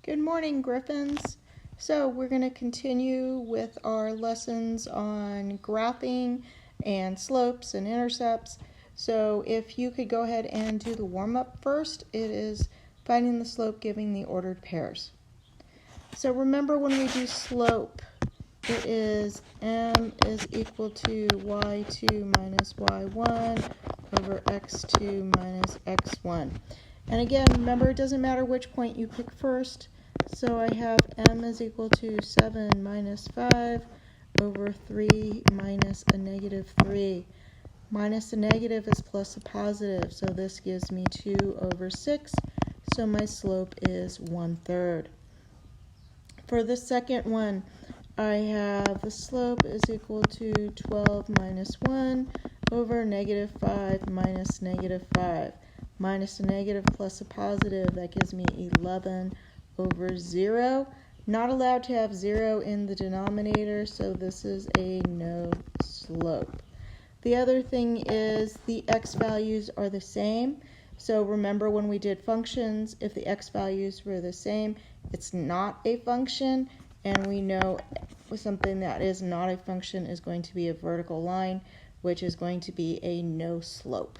Good morning, Griffins. So we're going to continue with our lessons on graphing and slopes and intercepts. So if you could go ahead and do the warm-up first, it is finding the slope giving the ordered pairs. So remember when we do slope, it is m is equal to y2 minus y1 over x2 minus x1. And again, remember it doesn't matter which point you pick first. So I have m is equal to 7 minus 5 over 3 minus a negative 3. Minus a negative is plus a positive, so this gives me 2 over 6. So my slope is 1/3. For the second one, I have the slope is equal to 12 minus 1 over negative 5 minus negative 5. Minus a negative plus a positive, that gives me 11 over 0. Not allowed to have 0 in the denominator, so this is a no slope. The other thing is the x values are the same. So remember when we did functions, if the x values were the same, it's not a function, and we know something that is not a function is going to be a vertical line, which is going to be a no slope.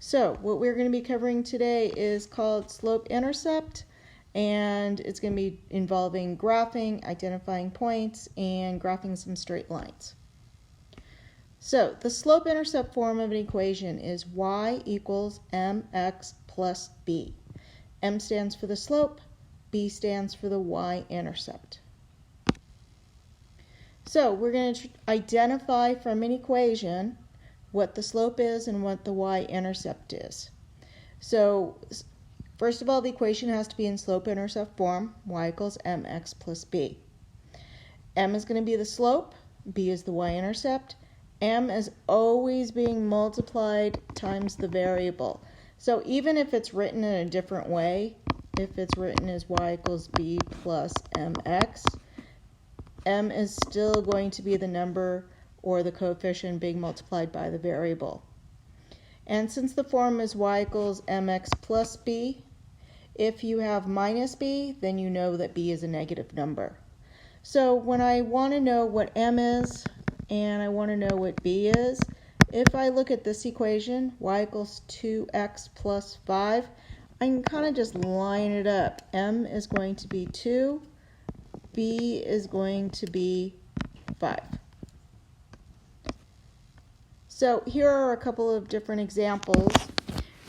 So what we're going to be covering today is called slope-intercept, and it's going to be involving graphing, identifying points, and graphing some straight lines. So the slope-intercept form of an equation is y equals mx plus b. M stands for the slope, b stands for the y-intercept. So we're going to identify from an equation what the slope is and what the y-intercept is. So first of all, the equation has to be in slope-intercept form, y equals mx plus b. M is going to be the slope, b is the y-intercept. M is always being multiplied times the variable. So even if it's written in a different way, if it's written as y equals b plus mx, m is still going to be the number or the coefficient being multiplied by the variable. And since the form is y equals mx plus b, if you have minus b, then you know that b is a negative number. So when I want to know what m is and I want to know what b is, if I look at this equation, y equals 2x plus 5, I can kind of just line it up. M is going to be 2, b is going to be 5. So here are a couple of different examples.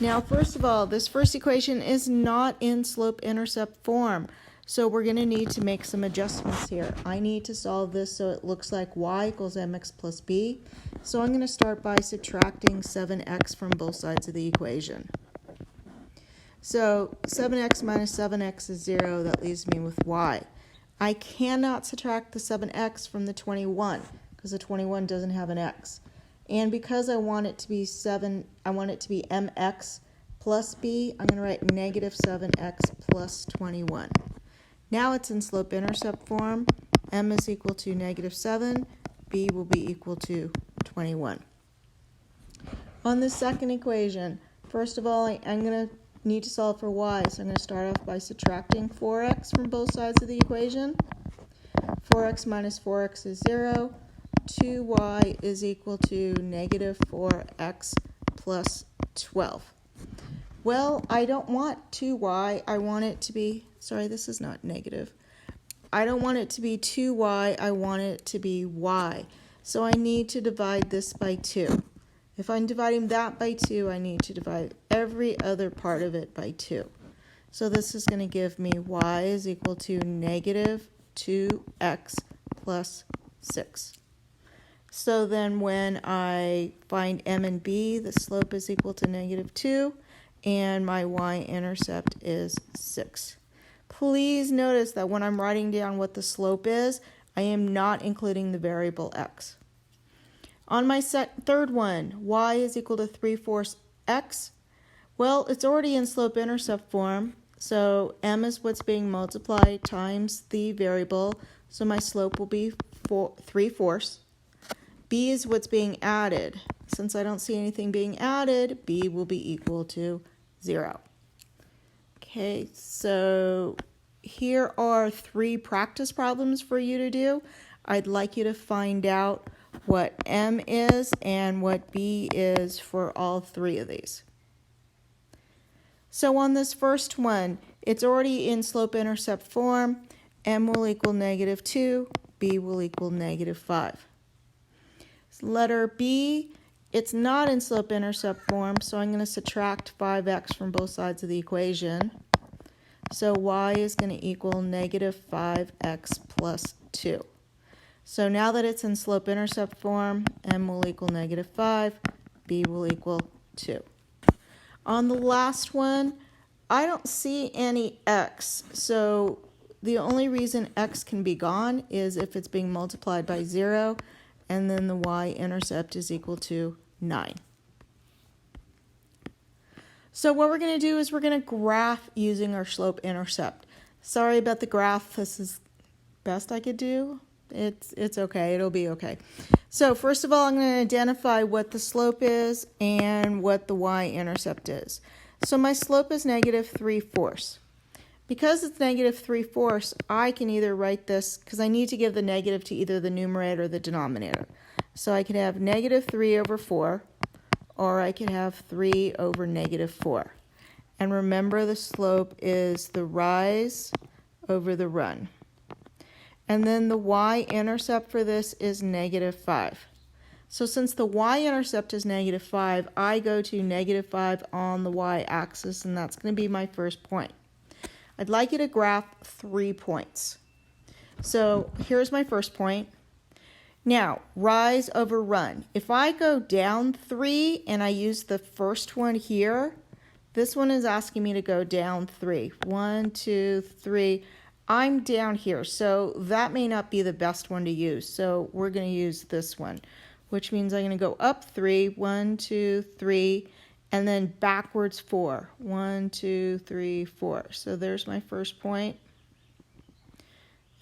Now, first of all, this first equation is not in slope-intercept form, so we're going to need to make some adjustments here. I need to solve this so it looks like y equals mx plus b. So I'm going to start by subtracting 7x from both sides of the equation. So 7x minus 7x is 0. That leaves me with y. I cannot subtract the 7x from the 21 because the 21 doesn't have an x. And because I want it to be mx plus b, I'm going to write negative 7x plus 21. Now it's in slope-intercept form. M is equal to negative 7, b will be equal to 21. On the second equation, first of all, I'm going to need to solve for y, so I'm going to start off by subtracting 4x from both sides of the equation. 4x minus 4x is 0. 2y is equal to negative 4x plus 12. Well, I don't want 2y. I want it to be, sorry, this is not negative. I don't want it to be 2y. I want it to be y. So I need to divide this by 2. If I'm dividing that by 2, I need to divide every other part of it by 2. So this is going to give me y is equal to negative 2x plus 6. So then when I find m and b, the slope is equal to negative 2, and my y-intercept is 6. Please notice that when I'm writing down what the slope is, I am not including the variable x. On my third one, y is equal to 3/4 x. Well, it's already in slope-intercept form, so m is what's being multiplied times the variable, so my slope will be 3/4. B is what's being added. Since I don't see anything being added, b will be equal to 0. Okay, so here are 3 practice problems for you to do. I'd like you to find out what M is and what B is for all 3 of these. So on this first one, it's already in slope-intercept form. M will equal -2, B will equal -5. Letter B, it's not in slope-intercept form, so I'm going to subtract 5x from both sides of the equation. So y is going to equal -5x plus 2. So now that it's in slope-intercept form, M will equal -5, B will equal 2. On the last one, I don't see any x, so the only reason x can be gone is if it's being multiplied by 0, and then the y-intercept is equal to 9. So what we're going to do is we're going to graph using our slope-intercept. Sorry about the graph. This is best I could do. It's okay. It'll be okay. So first of all, I'm going to identify what the slope is and what the y-intercept is. So my slope is -3/4. Because it's -3/4, I can either write this, because I need to give the negative to either the numerator or the denominator. So I could have -3/4, or I could have 3 over -4. And remember, the slope is the rise over the run. And then the y-intercept for this is -5. So since the y-intercept is -5, I go to -5 on the y-axis, and that's going to be my first point. I'd like you to graph 3 points. So here's my first point. Now, rise over run. If I go down 3 and I use the first one here, this one is asking me to go down 3. 1, 2, 3. I'm down here, so that may not be the best one to use. So we're going to use this one, which means I'm going to go up 3, 1, 2, 3, and then backwards 4. 1, 2, 3, 4. So there's my first point.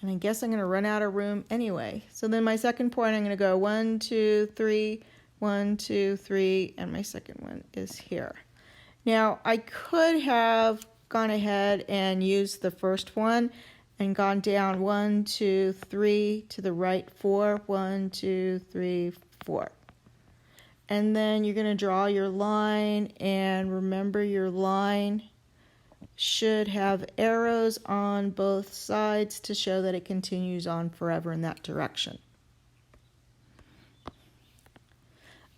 And I guess I'm going to run out of room anyway. So then my second point, I'm going to go 1, 2, 3, 1, 2, 3, and my second one is here. Now, I could have gone ahead and used the first one and gone down 1, 2, 3 to the right 4. 1, 2, 3, 4. And then you're going to draw your line, and remember, your line should have arrows on both sides to show that it continues on forever in that direction.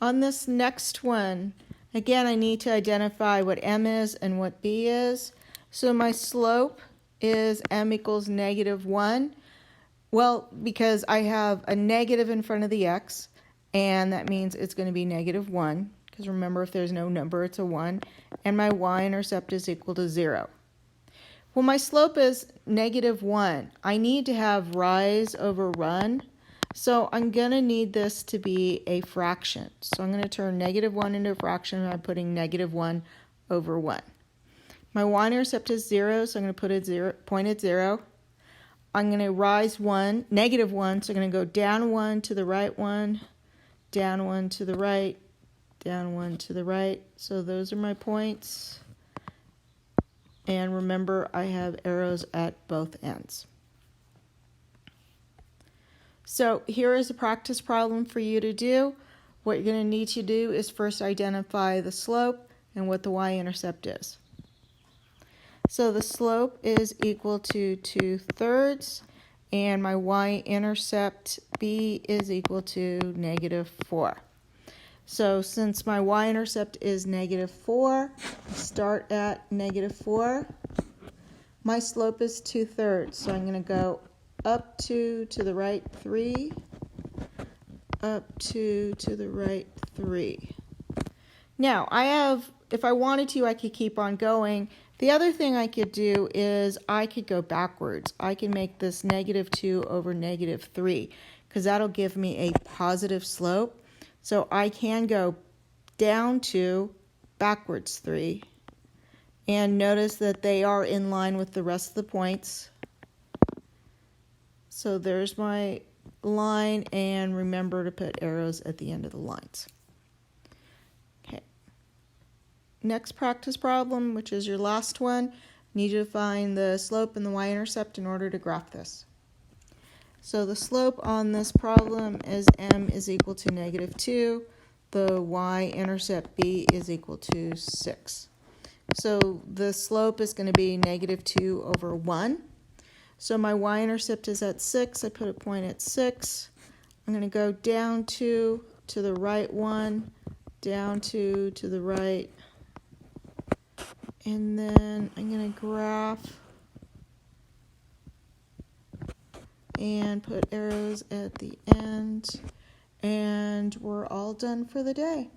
On this next one, again, I need to identify what M is and what B is. So my slope is M equals -1. Well, because I have a negative in front of the x, and that means it's going to be -1, because remember, if there's no number, it's a 1, and my y-intercept is equal to 0. Well, my slope is -1. I need to have rise over run, so I'm going to need this to be a fraction. So I'm going to turn -1 into a fraction by putting -1 over 1. My y-intercept is 0, so I'm going to put a point at 0. I'm going to rise -1, so I'm going to go down 1 to the right 1, down 1 to the right, down 1 to the right. So those are my points. And remember, I have arrows at both ends. So here is a practice problem for you to do. What you're going to need to do is first identify the slope and what the y-intercept is. So the slope is equal to 2/3, and my y-intercept B is equal to -4. So since my y-intercept is -4, start at -4. My slope is 2/3, so I'm going to go up 2 to the right 3, up 2 to the right 3. Now, if I wanted to, I could keep on going. The other thing I could do is I could go backwards. I can make this -2 over -3, because that'll give me a positive slope. So I can go down 2, backwards 3, and notice that they are in line with the rest of the points. So there's my line, and remember to put arrows at the end of the lines. Okay. Next practice problem, which is your last one. need you to find the slope and the y-intercept in order to graph this. So the slope on this problem is m is equal to -2. The y-intercept b is equal to 6. So the slope is going to be -2 over 1. So my y-intercept is at 6. I put a point at 6. I'm going to go down 2 to the right 1, down 2 to the right, and then I'm going to graph and put arrows at the end, and we're all done for the day.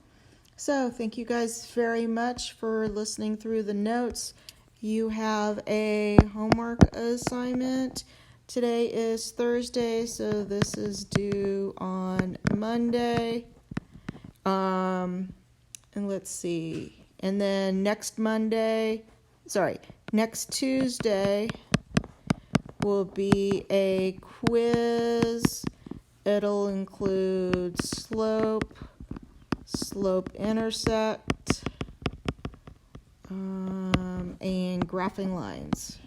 So thank you guys very much for listening through the notes. You have a homework assignment. Today is Thursday, so this is due on Monday. And let's see. And then next Tuesday will be a quiz. It'll include slope intercept, and graphing lines.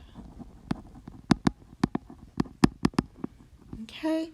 Okay,